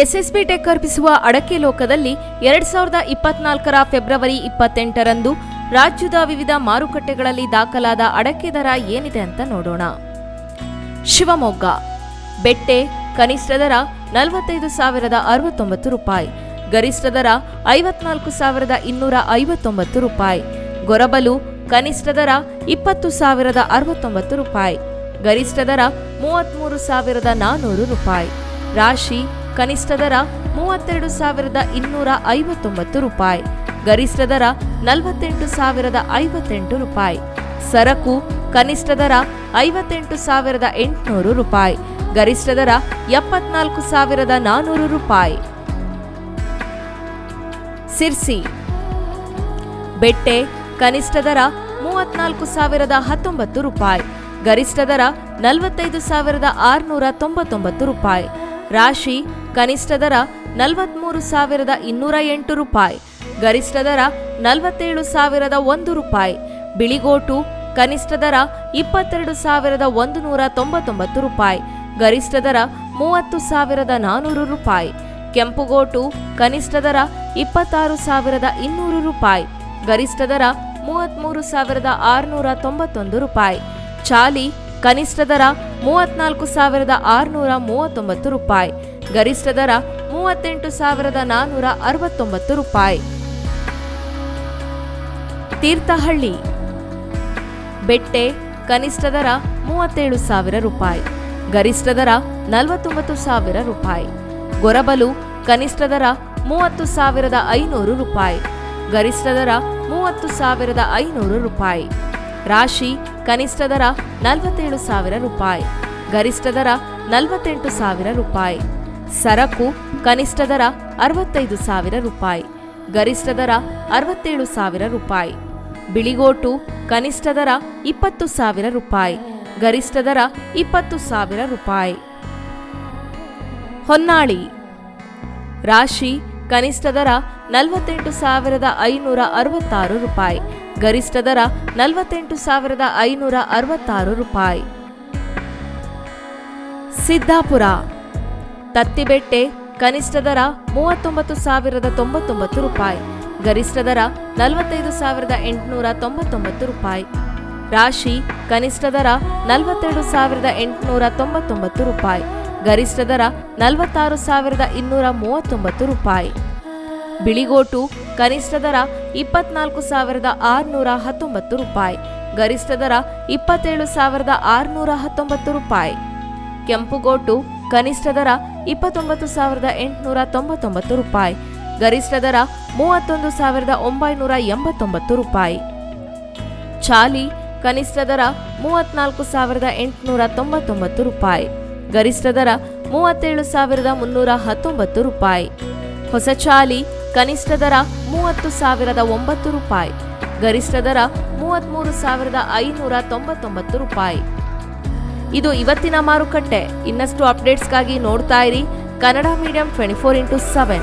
SSB tech ಅರ್ಪಿಸುವ ಅಡಕೆ ಲೋಕದಲ್ಲಿ 2024ರ ಫೆಬ್ರವರಿ 28ರಂದು ರಾಜ್ಯದ ವಿವಿಧ ಮಾರುಕಟ್ಟೆಗಳಲ್ಲಿ ದಾಖಲಾದ ಅಡಕೆ ದರ ಏನಿದೆ ಅಂತ ನೋಡೋಣ. ಶಿವಮೊಗ್ಗ ಬೆಟ್ಟೆ ಕನಿಷ್ಠ ದರ 45,069 ರೂಪಾಯಿ, ಗರಿಷ್ಠ ದರ 54,259 ರೂಪಾಯಿ. ಗೊರಬಲು ಕನಿಷ್ಠ ದರ 20,069 ರೂಪಾಯಿ, ಗರಿಷ್ಠ ದರ 33,400 ರೂಪಾಯಿ. ರಾಶಿ ಕನಿಷ್ಠ ದರ 32,259 ರೂಪಾಯಿ, ಗರಿಷ್ಠ ದರ 48,058 ರೂಪಾಯಿ. ಸರಕು ಕನಿಷ್ಠ ದರ 58,800 ರೂಪಾಯಿ, ಗರಿಷ್ಠ ದರ 74,400 ರೂಪಾಯಿ. ಸಿರ್ಸಿ ಬೆಟ್ಟೆ ಕನಿಷ್ಠ ದರ 34,019 ರೂಪಾಯಿ, ಗರಿಷ್ಠ ದರ 45,699 ರೂಪಾಯಿ. ರಾಶಿ ಕನಿಷ್ಠ ದರ 43,208 ರೂಪಾಯಿ, ಗರಿಷ್ಠ ದರ 47,001 ರೂಪಾಯಿ. ಬಿಳಿಗೋಟು ಕನಿಷ್ಠ ದರ 22,199 ರೂಪಾಯಿ, ಗರಿಷ್ಠ ದರ 30,400 ರೂಪಾಯಿ. ಕೆಂಪುಗೋಟು ಕನಿಷ್ಠ ದರ 26,200 ರೂಪಾಯಿ, ಗರಿಷ್ಠ ದರ 33,691 ರೂಪಾಯಿ. ಚಾಲಿ ಕನಿಷ್ಠ ದರ 34,639 ರೂಪಾಯಿ, ಗರಿಷ್ಠ ದರ 38,469 ರೂಪಾಯಿ. ತೀರ್ಥಹಳ್ಳಿ ಬೆಟ್ಟೆ ಕನಿಷ್ಠ ದರ 37,000 ರೂಪಾಯಿ, ಗರಿಷ್ಠ ದರ 49,000 ರೂಪಾಯಿ. ಗೊರಬಲು ಕನಿಷ್ಠ ದರ 30,500 ರೂಪಾಯಿ, ಗರಿಷ್ಠ ದರ 30,500 ರೂಪಾಯಿ. ರಾಶಿ ಕನಿಷ್ಠ ದರ 47,000 ರೂಪಾಯಿ, ಗರಿಷ್ಠ ದರ 48,000 ರೂಪಾಯಿ. ಸರಕು ಕನಿಷ್ಠ ದರ 65,000 ರೂಪಾಯಿ, ಗರಿಷ್ಠ ದರ 67,000 ರೂಪಾಯಿ. ಬಿಳಿಗೋಟು ಕನಿಷ್ಠ ದರ 20,000 ರೂಪಾಯಿ, ಗರಿಷ್ಠ ದರ 20,000 ರೂಪಾಯಿ. ಹೊನ್ನಾಳಿ ರಾಶಿ ಕನಿಷ್ಠ ದರ 48,566 ರೂಪಾಯಿ, ಗರಿಷ್ಠ ದರ 48,566 ರೂಪಾಯಿ. ಸಿದ್ದಾಪುರ ತತ್ತಿಬೆಟ್ಟೆ ಕನಿಷ್ಠ ದರ 39,099 ರೂಪಾಯಿ, ಗರಿಷ್ಠ ದರ 45,899 ರೂಪಾಯಿ. ರಾಶಿ ಕನಿಷ್ಠ ದರ 42,899 ರೂಪಾಯಿ, ಗರಿಷ್ಠ ದರ 46,239 ರೂಪಾಯಿ. ಬಿಳಿಗೋಟು ಕನಿಷ್ಠ ದರ 24,619 ರೂಪಾಯಿ, ಗರಿಷ್ಠ ದರ 27,619 ರೂಪಾಯಿ. ಕೆಂಪುಗೋಟು ಕನಿಷ್ಠ ದರ 29,899 ರೂಪಾಯಿ, ಗರಿಷ್ಠ ದರ 31,989 ರೂಪಾಯಿ. ಚಾಲಿ ಕನಿಷ್ಠ ದರ 34,899 ರೂಪಾಯಿ, ಗರಿಷ್ಠ ದರ 37,319 ರೂಪಾಯಿ. ಹೊಸ ಚಾಲಿ ಕನಿಷ್ಠ ದರ 30,009 ರೂಪಾಯಿ, ಗರಿಷ್ಠ ದರ 33,599 ರೂಪಾಯಿ. ಇದು ಇವತ್ತಿನ ಮಾರುಕಟ್ಟೆ. ಇನ್ನಷ್ಟು ಅಪ್ಡೇಟ್ಸ್ಗಾಗಿ ನೋಡ್ತಾ ಇರಿ ಕನ್ನಡ ಮೀಡಿಯಂ 24x7.